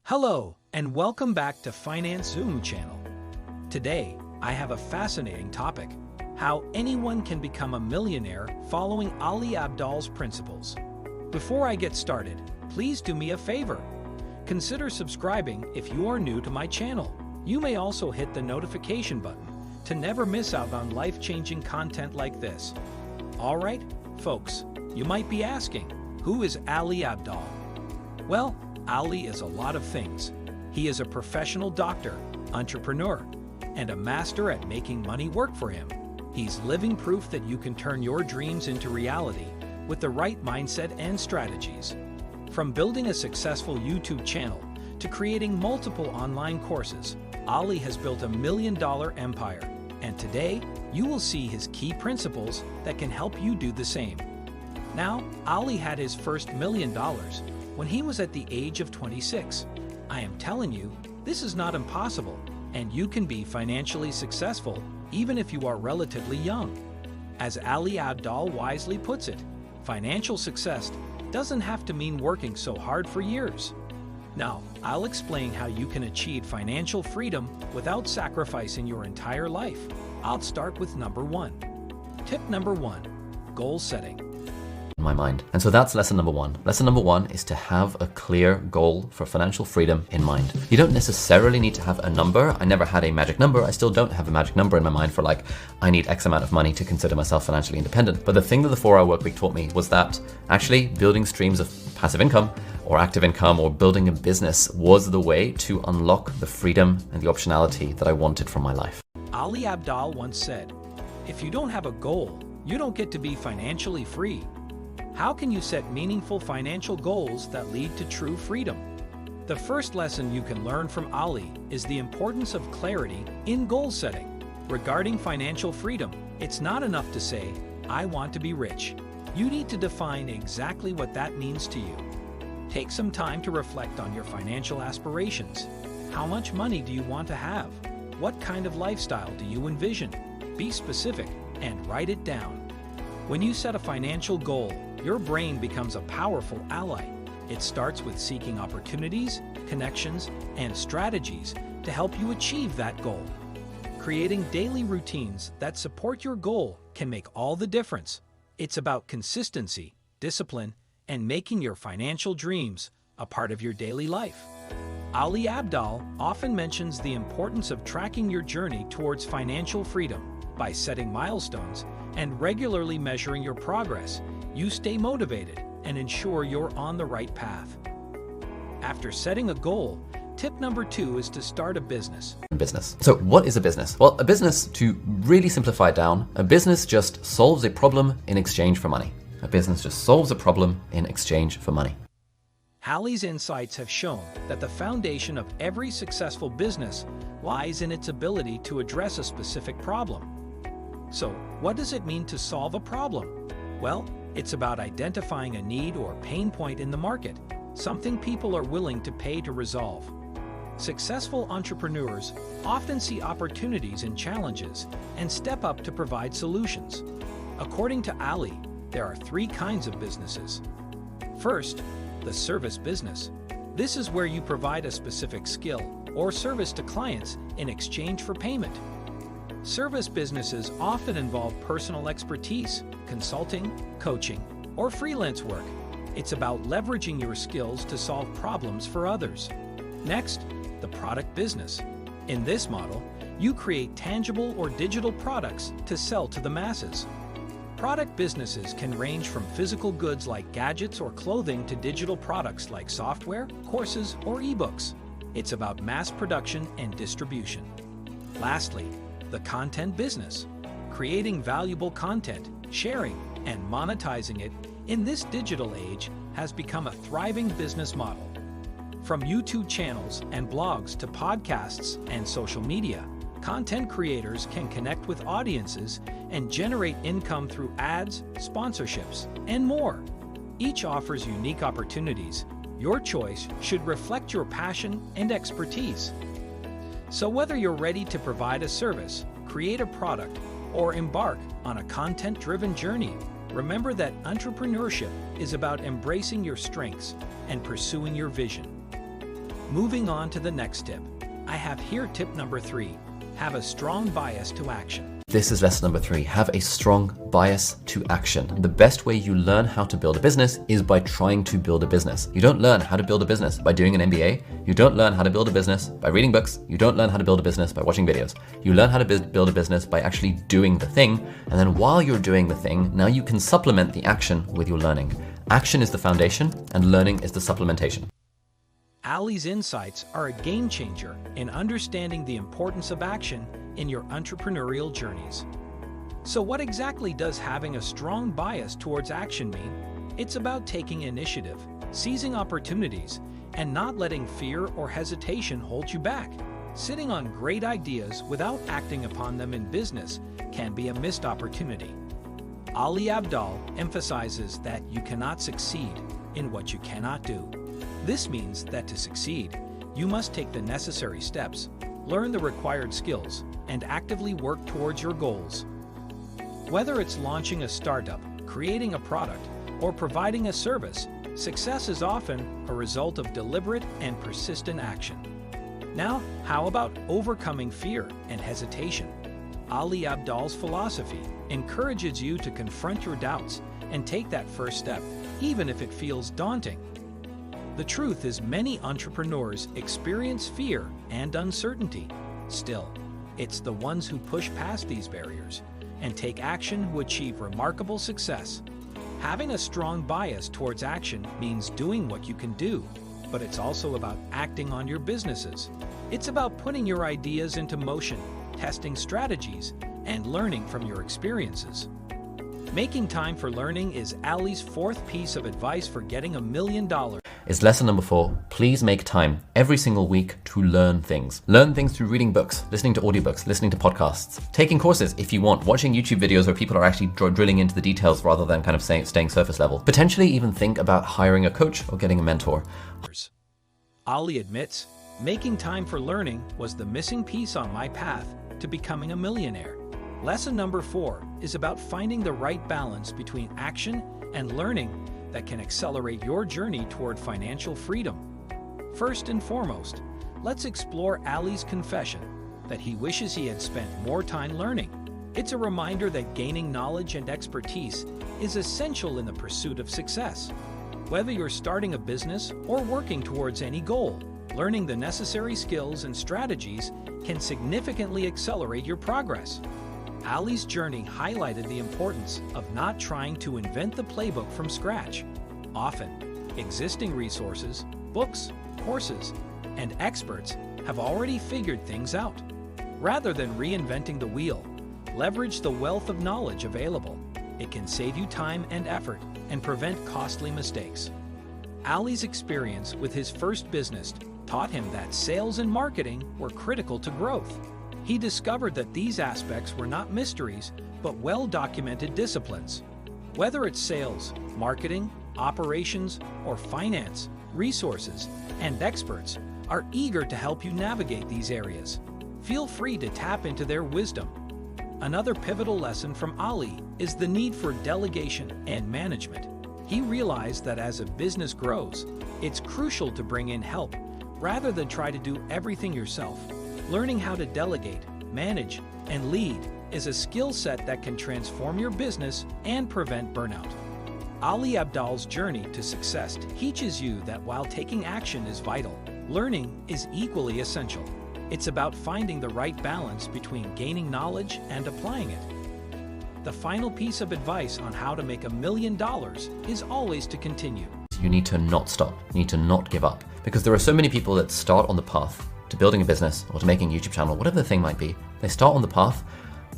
Hello, and welcome back to Finance Zoom channel. Today, I have a fascinating topic: how anyone can become a millionaire following Ali Abdaal's principles. Before I get started, please do me a favor. Consider subscribing if you are new to my channel. You may also hit the notification button to never miss out on life-changing content like this. All right, folks, you might be asking, who is Ali Abdaal? Well, Ali is a lot of things. He is a professional doctor, entrepreneur, and a master at making money work for him. He's living proof that you can turn your dreams into reality with the right mindset and strategies. From building a successful YouTube channel to creating multiple online courses, Ali has built a $1 million empire. And today, you will see his key principles that can help you do the same. Now, Ali had his first $1 million when he was at the age of 26. I am telling you, this is not impossible, and you can be financially successful even if you are relatively young. As Ali Abdaal wisely puts it, financial success doesn't have to mean working so hard for years. Now, I'll explain how you can achieve financial freedom without sacrificing your entire life. I'll start with number 1. Tip number 1, goal setting. My mind. And so that's lesson number 1. Lesson number 1 is to have a clear goal for financial freedom in mind. You don't necessarily need to have a number. I never had a magic number. I still don't have a magic number in my mind for like, I need X amount of money to consider myself financially independent. But the thing that the 4-hour work week taught me was that actually building streams of passive income or active income or building a business was the way to unlock the freedom and the optionality that I wanted from my life. Ali Abdaal once said, if you don't have a goal, you don't get to be financially free. How can you set meaningful financial goals that lead to true freedom? The first lesson you can learn from Ali is the importance of clarity in goal setting. Regarding financial freedom, it's not enough to say, I want to be rich. You need to define exactly what that means to you. Take some time to reflect on your financial aspirations. How much money do you want to have? What kind of lifestyle do you envision? Be specific and write it down. When you set a financial goal, your brain becomes a powerful ally. It starts with seeking opportunities, connections, and strategies to help you achieve that goal. Creating daily routines that support your goal can make all the difference. It's about consistency, discipline, and making your financial dreams a part of your daily life. Ali Abdaal often mentions the importance of tracking your journey towards financial freedom. By setting milestones and regularly measuring your progress, you stay motivated and ensure you're on the right path. After setting a goal, tip number 2 is to start a business. So what is a business? Well, a business, to really simplify it down, a business just solves a problem in exchange for money. A business just solves a problem in exchange for money. Ali's insights have shown that the foundation of every successful business lies in its ability to address a specific problem. So, what does it mean to solve a problem? Well, it's about identifying a need or pain point in the market, something people are willing to pay to resolve. Successful entrepreneurs often see opportunities in challenges and step up to provide solutions. According to Ali, there are 3 kinds of businesses. First, the service business. This is where you provide a specific skill or service to clients in exchange for payment. Service businesses often involve personal expertise, consulting, coaching, or freelance work. It's about leveraging your skills to solve problems for others. Next, the product business. In this model, you create tangible or digital products to sell to the masses. Product businesses can range from physical goods like gadgets or clothing to digital products like software, courses, or ebooks. It's about mass production and distribution. Lastly, the content business. Creating valuable content, sharing, and monetizing it in this digital age has become a thriving business model. From YouTube channels and blogs to podcasts and social media, content creators can connect with audiences and generate income through ads, sponsorships, and more. Each offers unique opportunities. Your choice should reflect your passion and expertise. So whether you're ready to provide a service, create a product, or embark on a content-driven journey, remember that entrepreneurship is about embracing your strengths and pursuing your vision. Moving on to the next tip. I have here tip number 3. Have a strong bias to action. This is lesson number 3. Have a strong bias to action. The best way you learn how to build a business is by trying to build a business. You don't learn how to build a business by doing an MBA. You don't learn how to build a business by reading books. You don't learn how to build a business by watching videos. You learn how to build a business by actually doing the thing. And then while you're doing the thing, now you can supplement the action with your learning. Action is the foundation and learning is the supplementation. Ali's insights are a game changer in understanding the importance of action in your entrepreneurial journeys. So what exactly does having a strong bias towards action mean? It's about taking initiative, seizing opportunities, and not letting fear or hesitation hold you back. Sitting on great ideas without acting upon them in business can be a missed opportunity. Ali Abdaal emphasizes that you cannot succeed in what you cannot do. This means that to succeed, you must take the necessary steps, learn the required skills, and actively work towards your goals. Whether it's launching a startup, creating a product, or providing a service, success is often a result of deliberate and persistent action. Now, how about overcoming fear and hesitation? Ali Abdaal's philosophy encourages you to confront your doubts and take that first step, even if it feels daunting. The truth is, many entrepreneurs experience fear and uncertainty. Still, it's the ones who push past these barriers and take action who achieve remarkable success. Having a strong bias towards action means doing what you can do, but it's also about acting on your businesses. It's about putting your ideas into motion, testing strategies, and learning from your experiences. Making time for learning is Ali's 4th piece of advice for getting $1 million. It's lesson number 4. Please make time every single week to learn things. Learn things through reading books, listening to audiobooks, listening to podcasts, taking courses if you want, watching YouTube videos where people are actually drilling into the details rather than kind of staying surface level. Potentially even think about hiring a coach or getting a mentor. Ali admits, making time for learning was the missing piece on my path to becoming a millionaire. Lesson number 4 is about finding the right balance between action and learning that can accelerate your journey toward financial freedom. First and foremost, let's explore Ali's confession that he wishes he had spent more time learning. It's a reminder that gaining knowledge and expertise is essential in the pursuit of success. Whether you're starting a business or working towards any goal, learning the necessary skills and strategies can significantly accelerate your progress. Ali's journey highlighted the importance of not trying to invent the playbook from scratch. Often, existing resources, books, courses, and experts have already figured things out. Rather than reinventing the wheel, leverage the wealth of knowledge available. It can save you time and effort and prevent costly mistakes. Ali's experience with his first business taught him that sales and marketing were critical to growth. He discovered that these aspects were not mysteries, but well-documented disciplines. Whether it's sales, marketing, operations, or finance, resources and experts are eager to help you navigate these areas. Feel free to tap into their wisdom. Another pivotal lesson from Ali is the need for delegation and management. He realized that as a business grows, it's crucial to bring in help rather than try to do everything yourself. Learning how to delegate, manage, and lead is a skill set that can transform your business and prevent burnout. Ali Abdaal's journey to success teaches you that while taking action is vital, learning is equally essential. It's about finding the right balance between gaining knowledge and applying it. The final piece of advice on how to make $1 million is always to continue. You need to not stop. You need to not give up. Because there are so many people that start on the path to building a business or to making a YouTube channel, whatever the thing might be. They start on the path,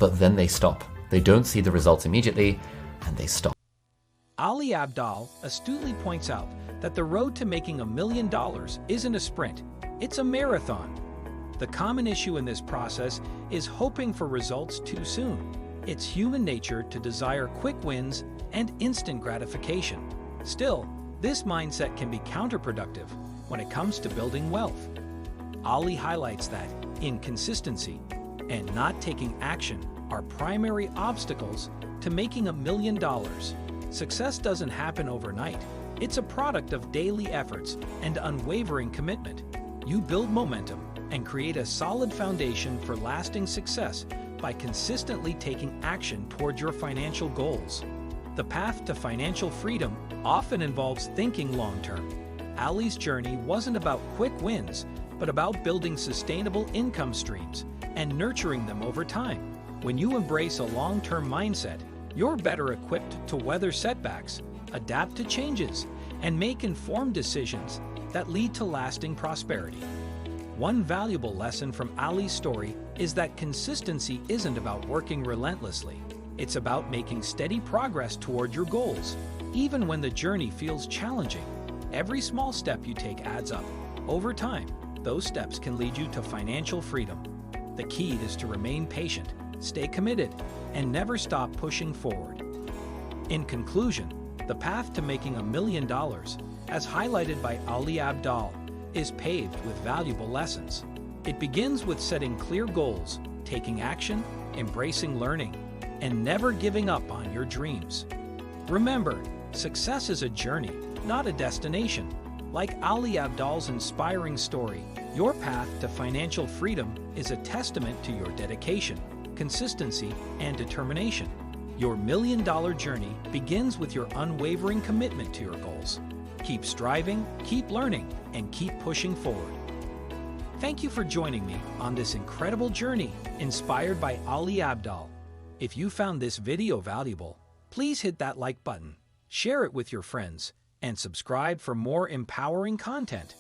but then they stop. They don't see the results immediately, and they stop. Ali Abdaal astutely points out that the road to making $1 million isn't a sprint, it's a marathon. The common issue in this process is hoping for results too soon. It's human nature to desire quick wins and instant gratification. Still, this mindset can be counterproductive when it comes to building wealth. Ali highlights that inconsistency and not taking action are primary obstacles to making $1 million. Success doesn't happen overnight. It's a product of daily efforts and unwavering commitment. You build momentum and create a solid foundation for lasting success by consistently taking action towards your financial goals. The path to financial freedom often involves thinking long-term. Ali's journey wasn't about quick wins, but about building sustainable income streams and nurturing them over time. When you embrace a long-term mindset, you're better equipped to weather setbacks, adapt to changes, and make informed decisions that lead to lasting prosperity. One valuable lesson from Ali's story is that consistency isn't about working relentlessly. It's about making steady progress toward your goals, even when the journey feels challenging. Every small step you take adds up. Over time, those steps can lead you to financial freedom. The key is to remain patient, stay committed, and never stop pushing forward. In conclusion, the path to making $1 million, as highlighted by Ali Abdaal, is paved with valuable lessons. It begins with setting clear goals, taking action, embracing learning, and never giving up on your dreams. Remember, success is a journey, not a destination. Like Ali Abdaal's inspiring story, your path to financial freedom is a testament to your dedication, consistency, and determination. Your $1 million journey begins with your unwavering commitment to your goals. Keep striving, keep learning, and keep pushing forward. Thank you for joining me on this incredible journey inspired by Ali Abdaal. If you found this video valuable, please hit that like button, share it with your friends, and subscribe for more empowering content.